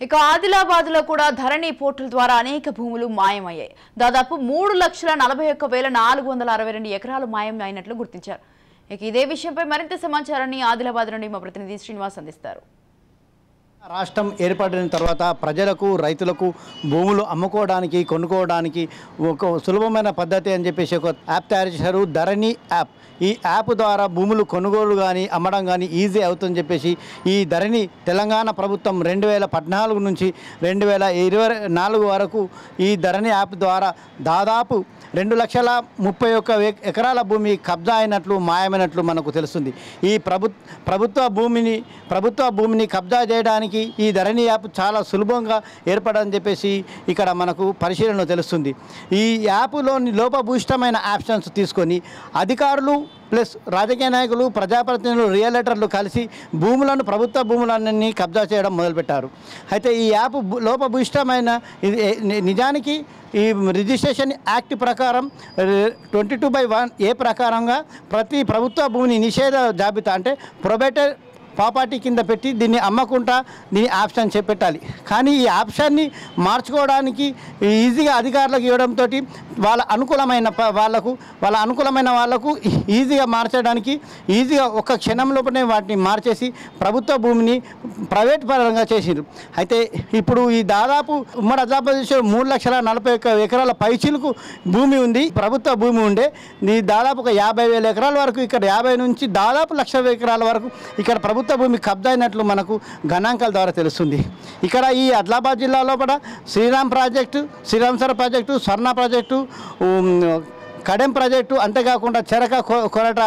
ఇక ఆదిలాబాద్లో కూడా ధరణి పోర్టల్ ద్వారా అనేక భూములు మాయమయ్యాయి. దాదాపు 3,41,462 ఎకరాలు మాయం అయినట్లు గుర్తించారు. ఇక ఇదే విషయంపై మరింత సమాచారాన్ని ఆదిలాబాద్ నుండి మా ప్రతినిధి శ్రీనివాస్ అందిస్తారు. రాష్ట్రం ఏర్పడిన తర్వాత ప్రజలకు రైతులకు భూములు అమ్ముకోవడానికి కొనుక్కోవడానికి ఒక సులభమైన పద్ధతి అని చెప్పేసి ఒక యాప్ తయారు చేశారు, ధరణి యాప్. ఈ యాప్ ద్వారా భూములు కొనుగోలు కానీ అమ్మడం కానీ ఈజీ అవుతుందని చెప్పేసి ఈ ధరణి తెలంగాణ ప్రభుత్వం 2014 నుంచి 2024 వరకు ఈ ధరణి యాప్ ద్వారా దాదాపు 2,31,000 ఎకరాల భూమి కబ్జా అయినట్లు మాయమైనట్లు మనకు తెలుస్తుంది. ఈ ప్రభుత్వ భూమిని కబ్జా చేయడానికి ఈ ధరణి యాప్ చాలా సులభంగా ఏర్పడని చెప్పేసి ఇక్కడ మనకు పరిశీలనలో తెలుస్తుంది. ఈ యాప్లోని లోపభూయిష్టమైన ఆప్షన్స్ తీసుకొని అధికారులు ప్లస్ రాజకీయ నాయకులు, ప్రజాప్రతినిధులు, రియల్టర్లు కలిసి ప్రభుత్వ భూములన్నీ కబ్జా చేయడం మొదలుపెట్టారు. అయితే ఈ యాప్ లోపభూయిష్టమైన నిజానికి ఈ రిజిస్ట్రేషన్ యాక్ట్ ప్రకారం 22/1 ప్రకారంగా ప్రతి ప్రభుత్వ భూమిని నిషేధ జాబితా అంటే ప్రొబేటెడ్ ప్రాపర్టీ కింద పెట్టి దీన్ని అమ్మకుండా దీన్ని ఆప్షన్ చేపెట్టాలి. కానీ ఈ ఆప్షన్ని మార్చుకోవడానికి ఈజీగా అధికారులకు ఇవ్వడంతో వాళ్ళ అనుకూలమైన వాళ్ళకు ఈజీగా మార్చడానికి ఈజీగా ఒక క్షణం లోపలనే వాటిని మార్చేసి ప్రభుత్వ భూమిని ప్రైవేట్ పరంగా చేసిండ్రు. అయితే ఇప్పుడు ఈ దాదాపు ఉమ్మడి ఆంధ్రప్రదేశ్లో 3,40,000 ఎకరాల పైచిలకు భూమి ఉంది, ప్రభుత్వ భూమి ఉండే. ఈ దాదాపు ఒక 50,000 ఎకరాల వరకు ఇక్కడ 50 నుంచి దాదాపు 1,00,000 ఎకరాల వరకు ఇక్కడ ప్రభుత్వ భూమి కబ్జా అయినట్లు మనకు గణాంకాల ద్వారా తెలుస్తుంది. ఇక్కడ ఈ ఆదిలాబాద్ జిల్లాలో కూడా శ్రీరామ్ సార్ ప్రాజెక్టు, స్వర్ణ ప్రాజెక్టు, కడెం ప్రాజెక్టు, అంతేకాకుండా చెరక కొరట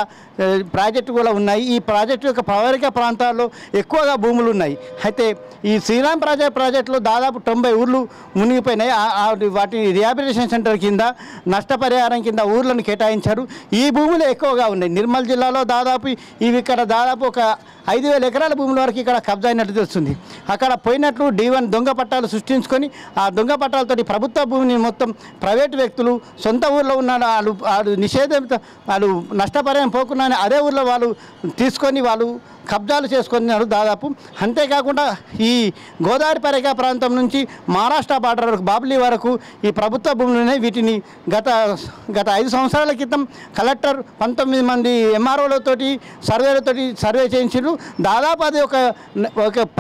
ప్రాజెక్టు కూడా ఉన్నాయి. ఈ ప్రాజెక్టు యొక్క ప్రవరిక ప్రాంతాల్లో ఎక్కువగా భూములు ఉన్నాయి. అయితే ఈ శ్రీరామ్ ప్రాజెక్టులో దాదాపు 90 ఊర్లు మునిగిపోయినాయి. వాటిని రిహాబిలిటేషన్ సెంటర్ కింద నష్టపరిహారం కింద ఊర్లను కేటాయించారు. ఈ భూములు ఎక్కువగా ఉన్నాయి. నిర్మల్ జిల్లాలో ఇక్కడ దాదాపు ఒక 5,000 ఎకరాల భూముల వరకు ఇక్కడ కబ్జా అయినట్టు తెలుస్తుంది. అక్కడ పోయినట్లు D1 దొంగ పట్టాలు సృష్టించుకొని ఆ దొంగ పట్టాలతోటి ప్రభుత్వ భూమిని మొత్తం ప్రైవేటు వ్యక్తులు సొంత ఊర్లో ఉన్న వాళ్ళు నష్టపరిహారం పోకుండా అదే ఊర్లో వాళ్ళు తీసుకొని కబ్జాలు చేసుకున్నారు దాదాపు. అంతేకాకుండా ఈ గోదావరి పరిక ప్రాంతం నుంచి మహారాష్ట్ర బార్డర్ వరకు బాబ్లీ వరకు ఈ ప్రభుత్వ భూములనే వీటిని గత 5 సంవత్సరాల క్రితం కలెక్టర్ 19 మంది ఎంఆర్ఓలతోటి సర్వే చేయించారు. దాదాపు అది ఒక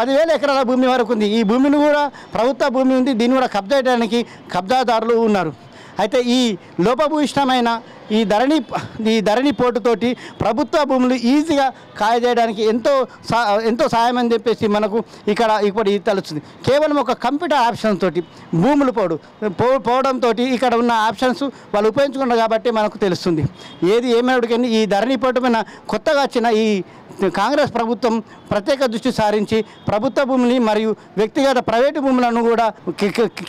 10,000 ఎకరాల భూమి వరకు ఉంది. ఈ భూమిని కూడా ప్రభుత్వ భూమి ఉంది, దీన్ని కూడా కబ్జా చేయడానికి కబ్జాదారులు ఉన్నారు. అయితే ఈ లోపభూయిష్టమైన ఈ ధరణి పోర్టుతోటి ప్రభుత్వ భూములు ఈజీగా చేయడానికి ఎంతో సాయం అని చెప్పేసి మనకు ఇప్పుడు తెలుస్తుంది. కేవలం ఒక కంప్యూటర్ ఆప్షన్ తోటి భూములు పోవడంతో ఇక్కడ ఉన్న ఆప్షన్స్ వాళ్ళు ఉపయోగించుకున్నారు కాబట్టి మనకు తెలుస్తుంది. ఏది ఏమైనా ఈ ధరణి పోర్టు పైన కొత్తగా వచ్చిన ఈ కాంగ్రెస్ ప్రభుత్వం ప్రత్యేక దృష్టి సారించి ప్రభుత్వ భూములు మరియు వ్యక్తిగత ప్రైవేటు భూములను కూడా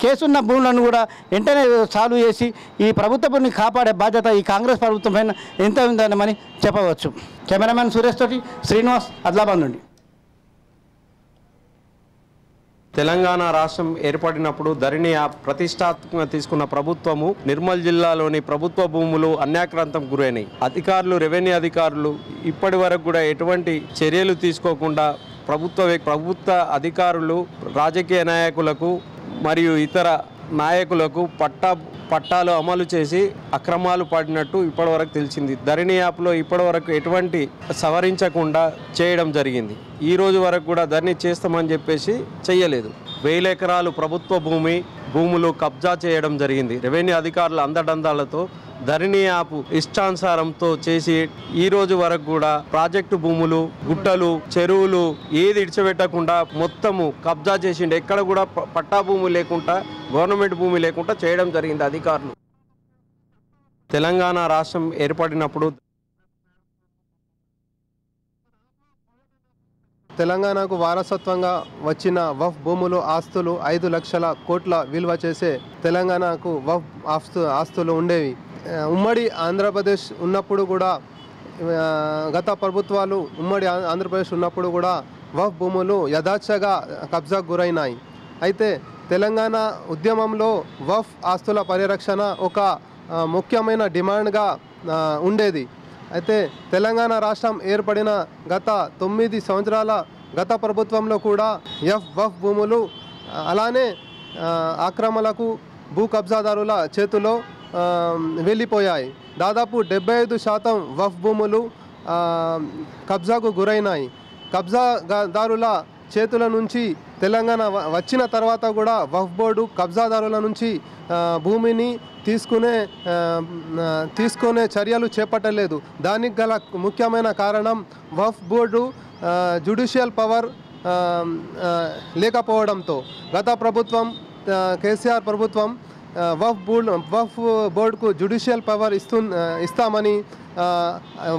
కేసున్న భూములను కూడా వెంటనే సాల్వ్ చేసి ఈ ప్రభుత్వ భూమిని కాపాడే బాధ్యత ఈ కాంగ్రెస్ ప్రభుత్వం పైన ఎంత ఉందని చెప్పవచ్చు. కెమెరామెన్ సురేష్ తోటి శ్రీనివాస్, ఆదిలాబాద్ నుండి. తెలంగాణ రాష్ట్రం ఏర్పడినప్పుడు ధరణి యాప్ ప్రతిష్టాత్మకంగా తీసుకున్న ప్రభుత్వము నిర్మల్ జిల్లాలోని ప్రభుత్వ భూములు అన్యాక్రాంతం గురైనాయి. రెవెన్యూ అధికారులు ఇప్పటి వరకు కూడా ఎటువంటి చర్యలు తీసుకోకుండా ప్రభుత్వ అధికారులు రాజకీయ నాయకులకు మరియు ఇతర నాయకులకు పట్టాలు అమలు చేసి అక్రమాలు పడినట్టు ఇప్పటివరకు తెలిసింది. ధరణి యాప్లో ఇప్పటివరకు ఎటువంటి సవరించకుండా చేయడం జరిగింది. ఈ రోజు వరకు కూడా ధరణి చేస్తామని చెప్పేసి చెయ్యలేదు. 1,000 ఎకరాలు ప్రభుత్వ భూములు కబ్జా చేయడం జరిగింది. రెవెన్యూ అధికారుల అందడందాలతో ధరణి యాప్ ఇష్టానుసారంతో చేసి ఈ రోజు వరకు కూడా ప్రాజెక్టు భూములు, గుట్టలు, చెరువులు ఏది ఇడిచిపెట్టకుండా మొత్తము కబ్జా చేసిండు. ఎక్కడ కూడా పట్టా భూమి లేకుండా, గవర్నమెంట్ భూమి లేకుండా చేయడం జరిగింది అధికారులు. తెలంగాణ రాష్ట్రం ఏర్పడినప్పుడు తెలంగాణకు వారసత్వంగా వచ్చిన వఫ్ భూములు, ఆస్తులు 5 లక్షల కోట్ల విలువ చేసే తెలంగాణకు వఫ్ ఆస్తులు ఉండేవి. ఉమ్మడి ఆంధ్రప్రదేశ్ ఉన్నప్పుడు కూడా గత ప్రభుత్వాలు ఉమ్మడి ఆంధ్రప్రదేశ్ ఉన్నప్పుడు కూడా వఫ్ భూములు యథాచ్ఛగా కబ్జాకు గురైనాయి. అయితే తెలంగాణ ఉద్యమంలో వఫ్ ఆస్తుల పరిరక్షణ ఒక ముఖ్యమైన డిమాండ్గా ఉండేది. అయితే తెలంగాణ రాష్ట్రం ఏర్పడిన గత 9 సంవత్సరాల గత ప్రభుత్వంలో కూడా వఫ్ భూములు అలానే ఆక్రమణలకు భూ కబ్జాదారుల చేతిలో వెళ్ళిపోయాయి. దాదాపు 75% వఫ్ భూములు కబ్జాకు గురైనాయి. కబ్జాదారుల చేతుల నుంచి తెలంగాణ వచ్చిన తర్వాత కూడా వఫ్ బోర్డు కబ్జాదారుల నుంచి భూమిని తీసుకునే చర్యలు చేపట్టలేదు. దానికి గల ముఖ్యమైన కారణం వఫ్ బోర్డు జ్యుడిషియల్ పవర్ లేకపోవడంతో గత ప్రభుత్వం కేసీఆర్ ప్రభుత్వం వఫ్ బోర్డుకు జ్యుడిషియల్ పవర్ ఇస్తామని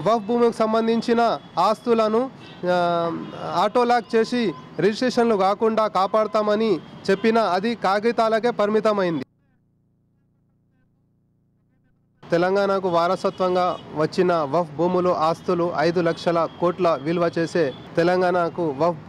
వఫ్ భూమికి సంబంధించిన ఆస్తులను ఆటోలాక్ చేసి రిజిస్ట్రేషన్లు కాకుండా కాపాడతామని చెప్పినా అది కాగితాలకే పరిమితమైంది. తెలంగాణకు వారసత్వంగా వచ్చిన వఫ్ భూములు ఆస్తులు 5 లక్షల కోట్ల విలువ చేసే తెలంగాణకు వఫ్